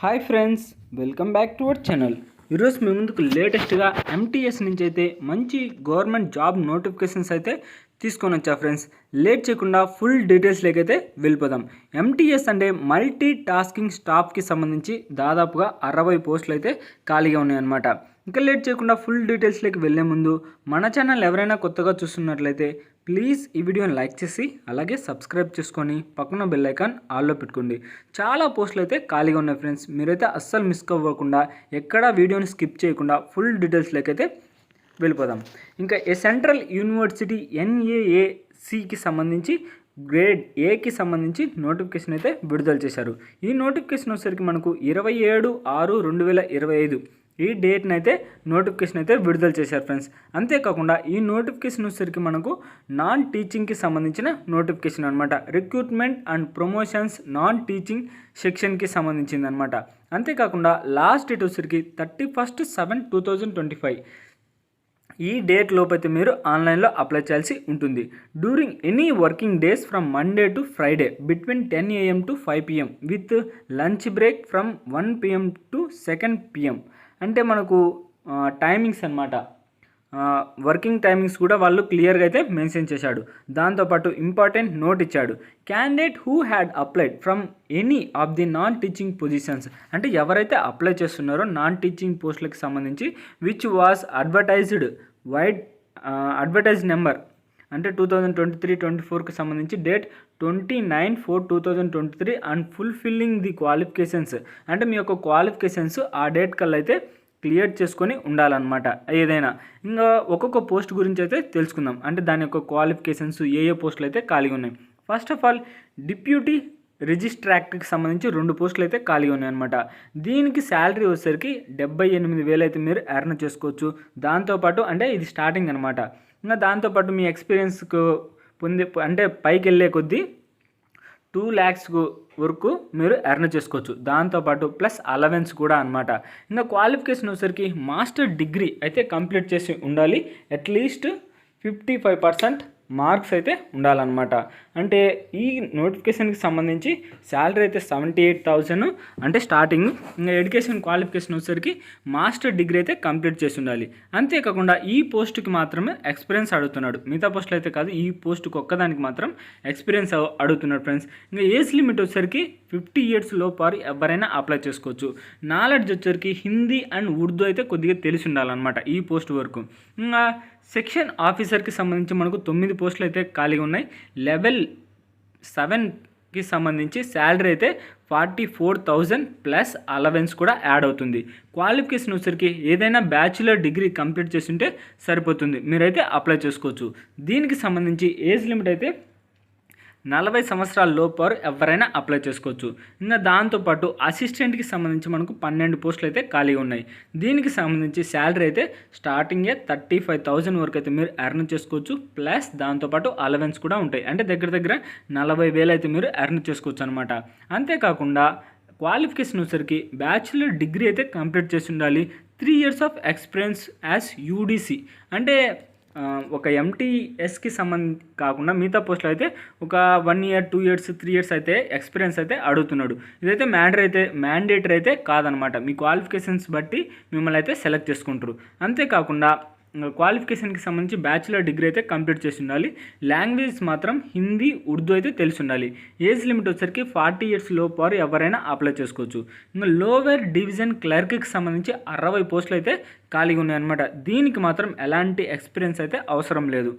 Hi friends, welcome back to our channel. ఈరోజు మీ ముందుకు లేటెస్ట్గా ఎంటీఎస్ నుంచి అయితే మంచి గవర్నమెంట్ జాబ్ నోటిఫికేషన్స్ అయితే తీసుకొని వచ్చా ఫ్రెండ్స్. లేట్ చేయకుండా ఫుల్ డీటెయిల్స్లోకి అయితే వెళ్ళిపోదాం. ఎంటీఎస్ అంటే మల్టీ టాస్కింగ్ స్టాఫ్కి సంబంధించి దాదాపుగా 60 పోస్టులు అయితే ఖాళీగా ఉన్నాయన్నమాట. ఇంకా లేట్ చేయకుండా ఫుల్ డీటెయిల్స్లోకి వెళ్ళే ముందు మన ఛానల్ ఎవరైనా కొత్తగా చూస్తున్నట్లయితే ప్లీజ్ ఈ వీడియోని లైక్ చేసి అలాగే సబ్స్క్రైబ్ చేసుకొని పక్కన బెల్ ఐకాన్ ఆల్లో పెట్టుకోండి. చాలా పోస్టులు అయితే ఖాళీగా ఉన్నాయి ఫ్రెండ్స్. మీరైతే అస్సలు మిస్ అవ్వకుండా ఎక్కడా వీడియోని స్కిప్ చేయకుండా ఫుల్ డీటెయిల్స్లోకి అయితే వెళ్ళిపోదాం. ఇంకా సెంట్రల్ యూనివర్సిటీ NAACకి సంబంధించి గ్రేడ్ Aకి సంబంధించి నోటిఫికేషన్ అయితే విడుదల చేశారు. ఈ నోటిఫికేషన్ వచ్చేసరికి మనకు 27/6/2025 ఈ డేట్ని అయితే నోటిఫికేషన్ అయితే విడుదల చేశారు ఫ్రెండ్స్. అంతేకాకుండా ఈ నోటిఫికేషన్ వచ్చేసరికి మనకు నాన్ టీచింగ్కి సంబంధించిన నోటిఫికేషన్ అనమాట. Recruitment and promotions non teaching సెక్షన్కి సంబంధించింది అనమాట. అంతేకాకుండా లాస్ట్ డేట్ వచ్చేసరికి 31/7/2025 ఈ డేట్ లోపైతే మీరు ఆన్లైన్లో అప్లై చేయాల్సి ఉంటుంది. During any working days from Monday to Friday between 10 AM to 5 PM with lunch break from 1 PM to 2 PM. అంటే మనకు టైమింగ్స్ అనమాట, వర్కింగ్ టైమింగ్స్ కూడా వాళ్ళు క్లియర్గా అయితే మెన్షన్ చేశాడు. దాంతోపాటు ఇంపార్టెంట్ నోట్ ఇచ్చాడు. Candidate who had applied from any of the non teaching positions, అంటే ఎవరైతే అప్లై చేస్తున్నారో నాన్ టీచింగ్ పోస్టులకు సంబంధించి which was advertised wide advertise number అంటే 2023-24కి సంబంధించి date 29/4/2023 and fulfilling the qualifications, అంటే మీ యొక్క క్వాలిఫికేషన్స్ ఆ డేట్ కల్లా అయితే క్లియర్ చేసుకొని ఉండాలన్నమాట. ఏదైనా ఇంకా ఒక్కొక్క పోస్ట్ గురించి అయితే తెలుసుకుందాం. అంటే దాని యొక్క క్వాలిఫికేషన్స్ ఏ పోస్టులు అయితే ఖాళీగా ఉన్నాయి. ఫస్ట్ ఆఫ్ ఆల్ డిప్యూటీ రిజిస్ట్రార్కి సంబంధించి 2 పోస్టులు అయితే ఖాళీగా ఉన్నాయన్నమాట. దీనికి శాలరీ వచ్చేసరికి 78,000 అయితే మీరు ఎర్న్ చేసుకోవచ్చు. దాంతోపాటు అంటే ఇది స్టార్టింగ్ అనమాట. ఇంకా దాంతోపాటు మీ ఎక్స్పీరియన్స్కు అంటే పైకి వెళ్ళే కొద్దీ 2 lakhs వరకు మీరు ఎర్న్ చేసుకోవచ్చు. దాంతోపాటు ప్లస్ అలవెన్స్ కూడా అనమాట. ఇంకా క్వాలిఫికేషన్ వచ్చేసరికి మాస్టర్ డిగ్రీ అయితే కంప్లీట్ చేసి ఉండాలి. అట్లీస్ట్ 55% మార్క్స్ అయితే ఉండాలన్నమాట. అంటే ఈ నోటిఫికేషన్కి సంబంధించి శాలరీ అయితే 78,000 అంటే స్టార్టింగ్. ఇంకా ఎడ్యుకేషన్ క్వాలిఫికేషన్ వచ్చేసరికి మాస్టర్ డిగ్రీ అయితే కంప్లీట్ చేసి ఉండాలి. అంతేకాకుండా ఈ పోస్ట్కి మాత్రమే ఎక్స్పీరియన్స్ అడుగుతున్నాడు, మిగతా పోస్టులు అయితే కాదు. ఈ పోస్ట్కి ఒక్కదానికి మాత్రం ఎక్స్పీరియన్స్ అడుగుతున్నాడు ఫ్రెండ్స్. ఇంకా ఏజ్ లిమిట్ వచ్చేసరికి 50 years లోపు ఎవరైనా అప్లై చేసుకోవచ్చు. నాలెడ్జ్ వచ్చేసరికి హిందీ అండ్ ఉర్దూ అయితే కొద్దిగా తెలిసి ఉండాలన్నమాట ఈ పోస్ట్ వరకు. ఇంకా సెక్షన్ ఆఫీసర్కి సంబంధించి మనకు 9 పోస్టులు అయితే ఖాళీగా ఉన్నాయి. లెవెల్ 7కి సంబంధించి శాలరీ అయితే 44,000 ప్లస్ అలవెన్స్ కూడా యాడ్ అవుతుంది. క్వాలిఫికేషన్ వచ్చేసరికి ఏదైనా బ్యాచులర్ డిగ్రీ కంప్లీట్ చేసి ఉంటే సరిపోతుంది, మీరైతే అప్లై చేసుకోవచ్చు. దీనికి సంబంధించి ఏజ్ లిమిట్ అయితే 40 సంవత్సరాల లోపు ఎవరైనా అప్లై చేసుకోవచ్చు. ఇంకా దాంతోపాటు అసిస్టెంట్కి సంబంధించి మనకు 12 పోస్టులు అయితే ఖాళీగా ఉన్నాయి. దీనికి సంబంధించి శాలరీ అయితే స్టార్టింగే 35,000 వరకు అయితే మీరు ఎర్న్ చేసుకోవచ్చు. ప్లస్ దాంతోపాటు అలవెన్స్ కూడా ఉంటాయి. అంటే దగ్గర 40,000 అయితే మీరు ఎర్న్ చేసుకోవచ్చు అనమాట. అంతేకాకుండా క్వాలిఫికేషన్ వచ్చేసరికి బ్యాచులర్ డిగ్రీ అయితే కంప్లీట్ చేసి ఉండాలి. 3 years of experience as UDC, అంటే ఒక MTSకి సంబంధించి కాకుండా మిగతా పోస్టులు అయితే ఒక 1 year 2 years 3 years అయితే ఎక్స్పీరియన్స్ అయితే అడుగుతున్నాడు. ఇదైతే మ్యాండేటరీ అయితే కాదనమాట. మీ క్వాలిఫికేషన్స్ బట్టి మిమ్మల్ని అయితే సెలెక్ట్ చేసుకుంటారు. అంతేకాకుండా క్వాలిఫికేషన్కి సంబంధించి బ్యాచులర్ డిగ్రీ అయితే కంప్లీట్ చేసి ఉండాలి. లాంగ్వేజ్ మాత్రం హిందీ ఉర్దూ అయితే తెలిసి ఉండాలి. ఏజ్ లిమిట్ వచ్చేసరికి 40 years లోపు ఎవరైనా అప్లై చేసుకోవచ్చు. ఇంకా లోవర్ డివిజన్ క్లర్క్కి సంబంధించి 60 పోస్టులు అయితే ఖాళీగా ఉన్నాయన్నమాట. దీనికి మాత్రం ఎలాంటి ఎక్స్పీరియన్స్ అయితే అవసరం లేదు.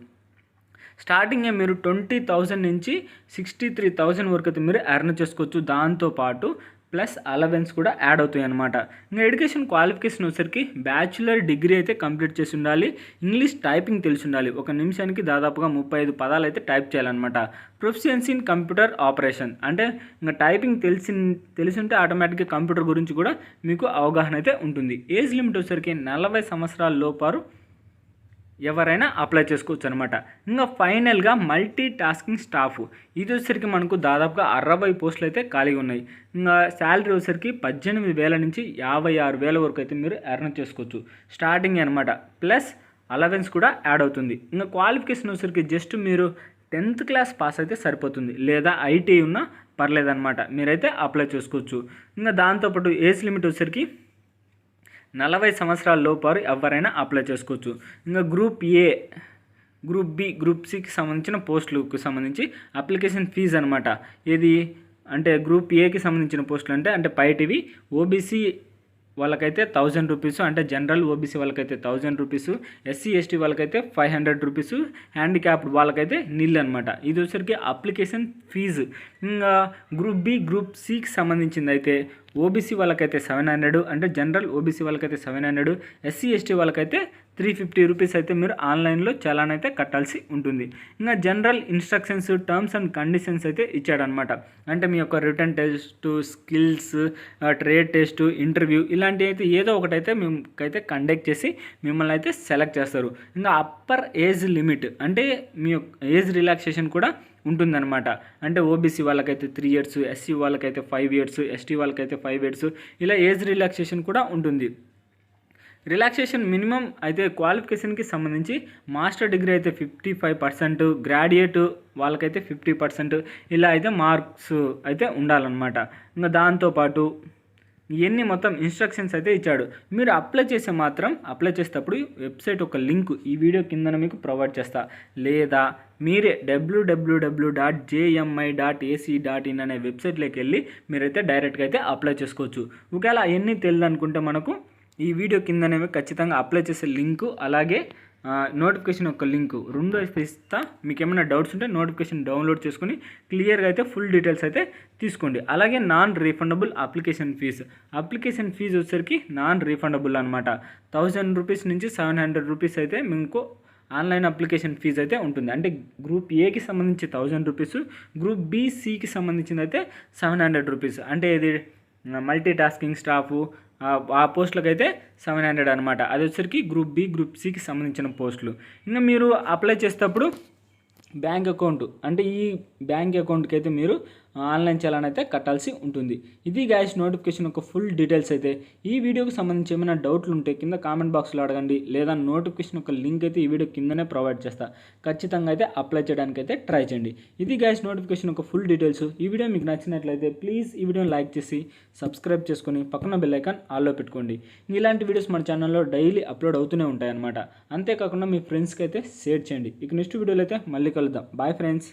స్టార్టింగే మీరు 20,000 నుంచి 63,000 వరకు అయితే మీరు ఎర్న్ చేసుకోవచ్చు. దాంతోపాటు ప్లస్ అలవెన్స్ కూడా యాడ్ అవుతాయి అనమాట. ఇంకా ఎడ్యుకేషన్ క్వాలిఫికేషన్ వచ్చేసరికి బ్యాచులర్ డిగ్రీ అయితే కంప్లీట్ చేసి ఉండాలి. ఇంగ్లీష్ టైపింగ్ తెలిసి ఉండాలి. ఒక నిమిషానికి దాదాపుగా 35 పదాలు అయితే టైప్ చేయాలన్నమాట. ప్రొఫిషియన్సీ ఇన్ కంప్యూటర్ ఆపరేషన్, అంటే ఇంకా టైపింగ్ తెలిసి ఉంటే ఆటోమేటిక్గా కంప్యూటర్ గురించి కూడా మీకు అవగాహన అయితే ఉంటుంది. ఏజ్ లిమిట్ వచ్చేసరికి 40 సంవత్సరాల లోపు ఎవరైనా అప్లై చేసుకోవచ్చు అనమాట. ఇంకా ఫైనల్గా మల్టీ టాస్కింగ్ స్టాఫ్, ఇది వచ్చేసరికి మనకు దాదాపుగా 60 పోస్టులు అయితే ఖాళీగా ఉన్నాయి. ఇంకా శాలరీ వచ్చేసరికి 18,000 నుంచి 56,000 వరకు అయితే మీరు ఎర్న్ చేసుకోవచ్చు. స్టార్టింగ్ అనమాట. ప్లస్ అలవెన్స్ కూడా యాడ్ అవుతుంది. ఇంకా క్వాలిఫికేషన్ వచ్చేసరికి జస్ట్ మీరు 10th క్లాస్ పాస్ అయితే సరిపోతుంది, లేదా ITI ఉన్న పర్లేదన్నమాట, మీరైతే అప్లై చేసుకోవచ్చు. ఇంకా దాంతోపాటు ఏజ్ లిమిట్ వచ్చేసరికి 40 సంవత్సరాల లోపు ఎవరైనా అప్లై చేసుకోవచ్చు. ఇంకా group A, group B, group సికి సంబంధించిన పోస్టులకు సంబంధించి అప్లికేషన్ ఫీజు అనమాట. ఏది అంటే గ్రూప్ ఏకి సంబంధించిన పోస్టులు అంటే పైటివి ఓబీసీ వాళ్ళకైతే 1000 రూపీస్, అంటే జనరల్ ఓబీసీ వాళ్ళకైతే 1000 రూపీస్, ఎస్సీ ఎస్టీ వాళ్ళకైతే 500 రూపీస్, హ్యాండిక్యాప్డ్ వాళ్ళకైతే నిల్ అనమాట. ఇది వచ్చరికి అప్లికేషన్ ఫీజు. ఇంకా గ్రూప్ బి, గ్రూప్ సికి సంబంధించింది అయితే ఓబీసీ వాళ్ళకైతే 700, అంటే జనరల్ ఓబీసీ వాళ్ళకైతే 700, ఎస్సీ ఎస్టీ వాళ్ళకైతే 350 రూపీస్ అయితే మీరు ఆన్లైన్లో చలాన్ అయితే కట్టాల్సి ఉంటుంది. ఇంకా general instructions, terms and conditions అయితే ఇచ్చాడనమాట. అంటే మీ యొక్క return test, skills, trade test, interview ఇలాంటివి అయితే ఏదో ఒకటైతే మీకైతే కండక్ట్ చేసి మిమ్మల్ని అయితే సెలెక్ట్ చేస్తారు. ఇంకా అప్పర్ ఏజ్ లిమిట్ అంటే మీ ఏజ్ రిలాక్సేషన్ కూడా ఉంటుందన్నమాట. అంటే ఓబీసీ వాళ్ళకైతే 3 years, ఎస్సీ వాళ్ళకైతే 5 years, ఎస్టీ వాళ్ళకైతే 5 years, ఇలా ఏజ్ రిలాక్సేషన్ కూడా ఉంటుంది. రిలాక్సేషన్ మినిమం అయితే క్వాలిఫికేషన్కి సంబంధించి మాస్టర్ డిగ్రీ అయితే 55%, గ్రాడ్యుయేట్ వాళ్ళకైతే 50%, ఇలా అయితే మార్క్స్ అయితే ఉండాలన్నమాట. ఇంకా దాంతోపాటు ఇవన్నీ మొత్తం ఇన్స్ట్రక్షన్స్ అయితే ఇచ్చాడు. మీరు అప్లై చేసేటప్పుడు వెబ్సైట్ ఒక లింక్ ఈ వీడియో కింద మీకు ప్రొవైడ్ చేస్తా, లేదా మీరే www.jmi.ac.in అనే వెబ్సైట్లోకి వెళ్ళి మీరైతే డైరెక్ట్గా అయితే అప్లై చేసుకోవచ్చు. ఒకవేళ అవన్నీ తెలియదు అనుకుంటే మనకు ఈ వీడియో కిందనే ఖచ్చితంగా అప్లై చేసే లింకు, అలాగే నోటిఫికేషన్ యొక్క లింకు రెండు అయితే ఇస్తా. మీకు ఏమైనా డౌట్స్ ఉంటే నోటిఫికేషన్ డౌన్లోడ్ చేసుకుని క్లియర్గా అయితే ఫుల్ డీటెయిల్స్ అయితే తీసుకోండి. అలాగే నాన్ రీఫండబుల్ అప్లికేషన్ ఫీజు వచ్చేసరికి నాన్ రీఫండబుల్ అనమాట. 1000 రూపీస్ నుంచి 700 రూపీస్ అయితే మీకు ఆన్లైన్ అప్లికేషన్ ఫీజు అయితే ఉంటుంది. అంటే గ్రూప్ ఏకి సంబంధించి 1000 రూపీస్, గ్రూప్ బి, సికి సంబంధించింది అయితే 700 రూపీస్. అంటే ఇది మల్టీ టాస్కింగ్ స్టాఫ్ ఆ పోస్టులకు అయితే 700 అనమాట. అది వచ్చరికి గ్రూప్ బి, గ్రూప్ సికి సంబంధించిన పోస్టులు. ఇంకా మీరు అప్లై చేసేటప్పుడు బ్యాంక్ అకౌంట్, అంటే ఈ బ్యాంక్ అకౌంట్కి అయితే మీరు ఆన్లైన్ చలాన్ అయితే కట్టాల్సి ఉంటుంది. ఇది గైస్ నోటిఫికేషన్ యొక్క ఫుల్ డీటెయిల్స్ అయితే. ఈ వీడియోకి సంబంధించి ఏమైనా డౌట్లు ఉంటే కింద కామెంట్ బాక్స్లో అడగండి, లేదా నోటిఫికేషన్ యొక్క లింక్ అయితే ఈ వీడియో కిందనే ప్రొవైడ్ చేస్తా. ఖచ్చితంగా అయితే అప్లై చేయడానికి అయితే ట్రై చేయండి. ఇది గైస్ నోటిఫికేషన్ యొక్క ఫుల్ డీటెయిల్స్. ఈ వీడియో మీకు నచ్చినట్లయితే ప్లీజ్ ఈ వీడియోని లైక్ చేసి సబ్స్క్రైబ్ చేసుకొని పక్కన బెల్ ఐకాన్ ఆల్లో పెట్టుకోండి. ఇలాంటి వీడియోస్ మన ఛానల్లో డైలీ అప్లోడ్ అవుతూనే ఉంటాయి అన్నమాట. అంతేకాకుండా మీ ఫ్రెండ్స్కి అయితే షేర్ చేయండి. ఇక నెక్స్ట్ వీడియోలో అయితే మళ్ళీ కలుద్దాం. Bye friends.